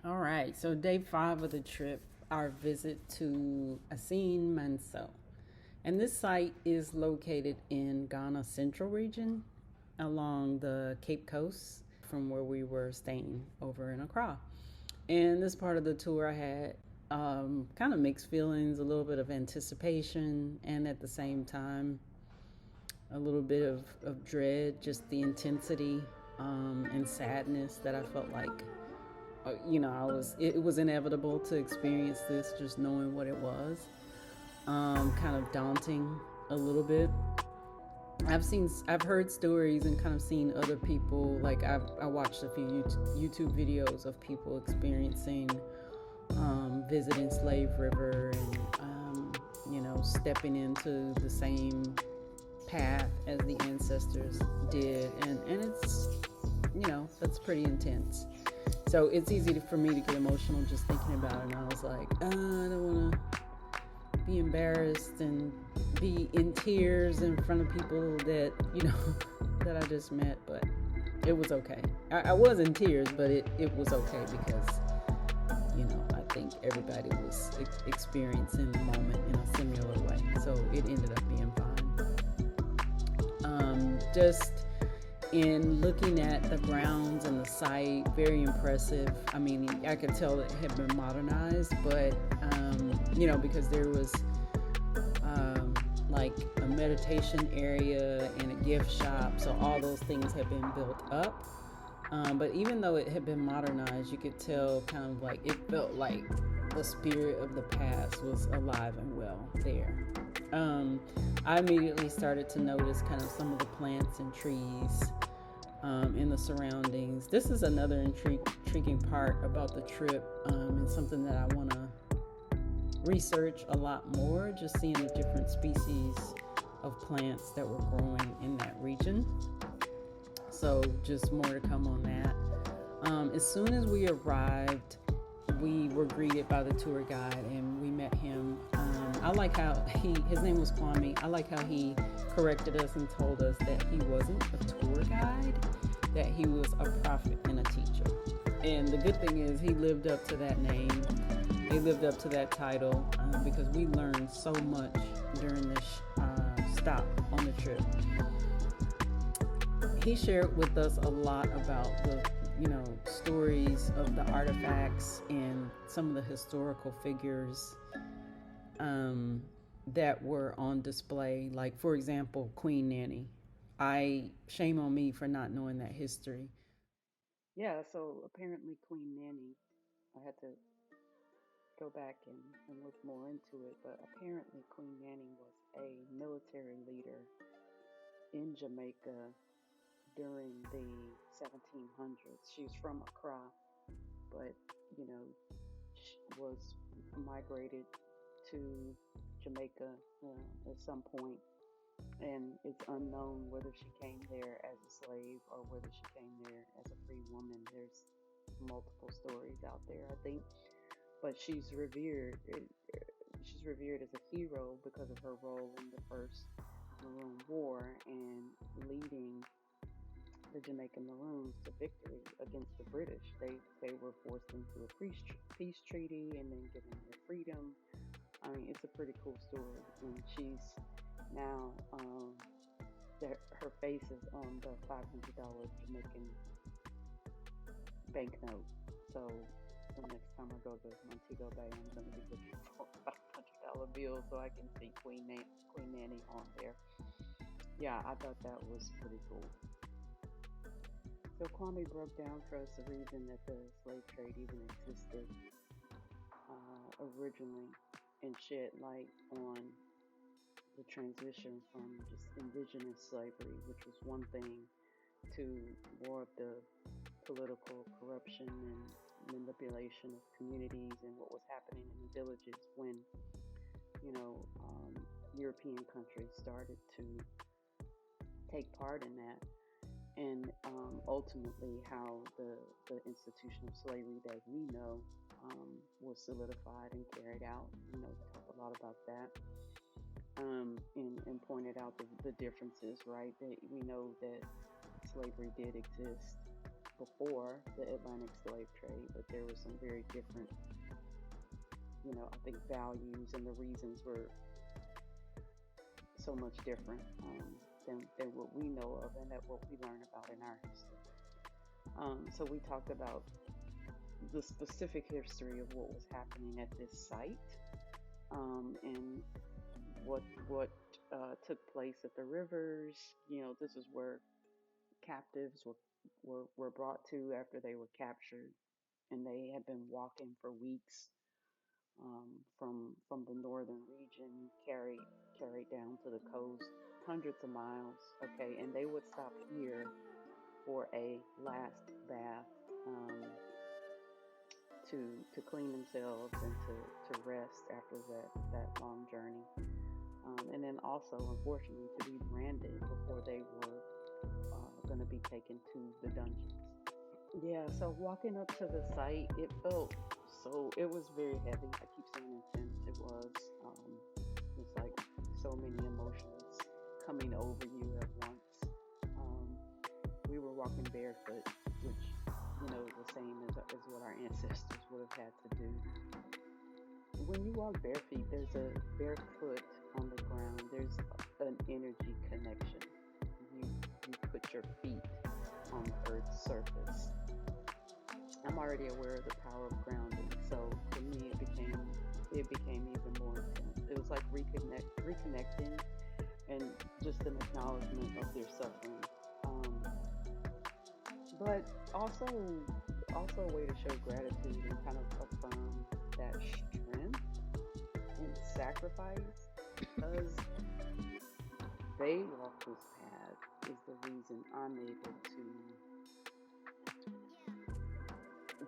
All right, so day 5 of the trip, our visit to Nsuo. And this site is located in Ghana Central region along the Cape Coast from where we were staying over in Accra. And this part of the tour, I had kind of mixed feelings, a little bit of anticipation, and at the same time, a little bit of dread, just the intensity and sadness that I felt like it was inevitable to experience this, just knowing what it was. Kind of daunting a little bit. I've heard stories and kind of seen other people. Like I watched a few YouTube videos of people experiencing visiting Slave River and stepping into the same path as the ancestors did, and it's that's pretty intense. So it's easy for me to get emotional just thinking about it. And I was like, I don't want to be embarrassed and be in tears in front of people that, that I just met. But it was okay. I was in tears, but it was okay because, I think everybody was experiencing the moment in a similar way. So it ended up being fine. Just in looking at the grounds and the site, very impressive. I mean, I could tell it had been modernized, but because there was like a meditation area and a gift shop, so all those things had been built up. But even though it had been modernized, you could tell kind of like it felt like the spirit of the past was alive and well there. I immediately started to notice kind of some of the plants and trees in the surroundings. This is another intriguing part about the trip, and something that I want to research a lot more, just seeing the different species of plants that were growing in that region. So just more to come on that. As soon as we arrived, we were greeted by the tour guide and we met him. I like how his name was Kwame. I like how he corrected us and told us that he wasn't a tour guide, that he was a prophet and a teacher. And the good thing is he lived up to that name. He lived up to that title because we learned so much during this stop on the trip. He shared with us a lot about the stories of the artifacts and some of the historical figures that were on display. Like, for example, Queen Nanny. Shame on me for not knowing that history. Yeah, so apparently Queen Nanny, I had to go back and look more into it, but apparently Queen Nanny was a military leader in Jamaica during the 1700s. She's from Accra, but she was migrated to Jamaica at some point, and it's unknown whether she came there as a slave or whether she came there as a free woman. There's multiple stories out there, I think, but she's revered. She's revered as a hero because of her role in the First Maroon War and leading the Jamaican Maroons to victory against the British. They were forced into a peace treaty and then given their freedom. I mean, it's a pretty cool story. And she's now her face is on the $500 Jamaican banknote. So the next time I go to Montego Bay, I'm going to be looking for a $500 bill so I can see Queen Nanny on there. Yeah, I thought that was pretty cool. So Kwame broke down for us the reason that the slave trade even existed originally, and shed light on the transition from just indigenous slavery, which was one thing, to more of the political corruption and manipulation of communities and what was happening in the villages when European countries started to take part in that, and ultimately how the institution of slavery that we know was solidified and carried out. Talk a lot about that, and pointed out the differences, right? That we know that slavery did exist before the Atlantic slave trade, but there were some very different, I think values and the reasons were so much different than what we know of and that what we learn about in our history. So we talked about the specific history of what was happening at this site, and what took place at the rivers. This is where captives were brought to after they were captured, and they had been walking for weeks, from the northern region, carried down to the coast, hundreds of miles. Okay, and they would stop here for a last bath, to clean themselves and to rest after that long journey. And then also, unfortunately, to be branded before they were going to be taken to the dungeons. Yeah, so walking up to the site, it was very heavy. I keep saying intense. It's like so many emotions coming over you at once. Um, we were walking barefoot, which, the same as what our ancestors would have had to do. When you walk barefoot, there's a barefoot on the ground. There's an energy connection. You put your feet on the earth's surface. I'm already aware of the power of grounding, so for me it became even more intense. It was like reconnecting, and just an acknowledgement of their suffering. But also a way to show gratitude and kind of affirm that strength and sacrifice, because they walk this path is the reason I'm able to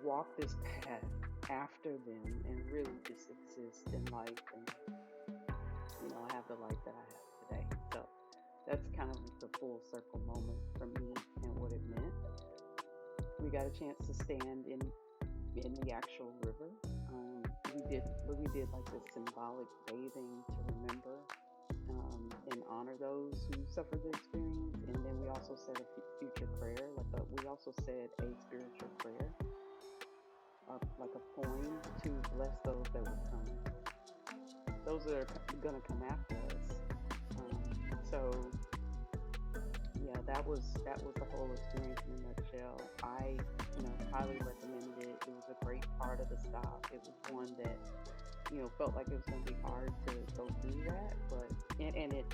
walk this path after them and really just exist in life, and have the life that I have today. So that's kind of the full circle moment for me and what it meant. We got a chance to stand in the actual river. We did like this symbolic bathing to remember, and honor those who suffered the experience, and then we also said a future prayer. We also said a spiritual prayer, like a poem to bless those that would come, those that are gonna come after us. So yeah, that was the whole experience in a nutshell. I highly recommended it. It was a great part of the stop. It was one that felt like it was going to be hard to go through that, but and it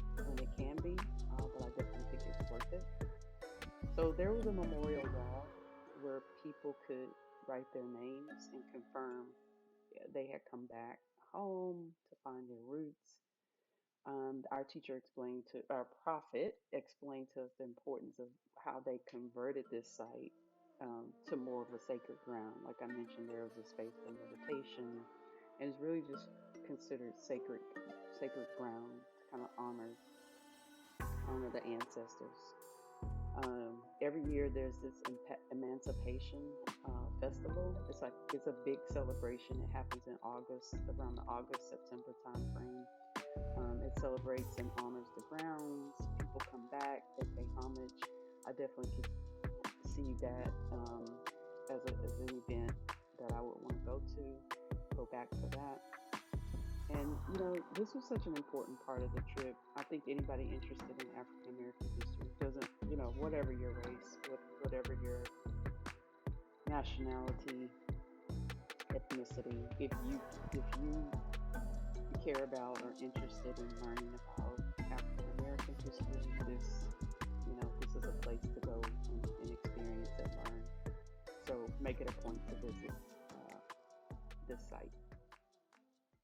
can be, but I definitely think it's worth it. So there was a memorial wall where people could write their names and confirm they had come back home to find their roots. Our prophet explained to us the importance of how they converted this site, to more of a sacred ground. Like I mentioned, there was a space for meditation, and it's really just considered sacred ground to kind of honor the ancestors. Every year there's this emancipation festival. It's a big celebration. It happens in August, around the August-September time frame. It celebrates and honors the grounds. People come back, they pay homage. I definitely could see that, as an event that I would want to go back for that. And this was such an important part of the trip. I think anybody interested in African American history doesn't, whatever your race, whatever your nationality, ethnicity, if you care about or interested in learning about African American history, this is a place to go and experience and learn. So make it a point to visit this site.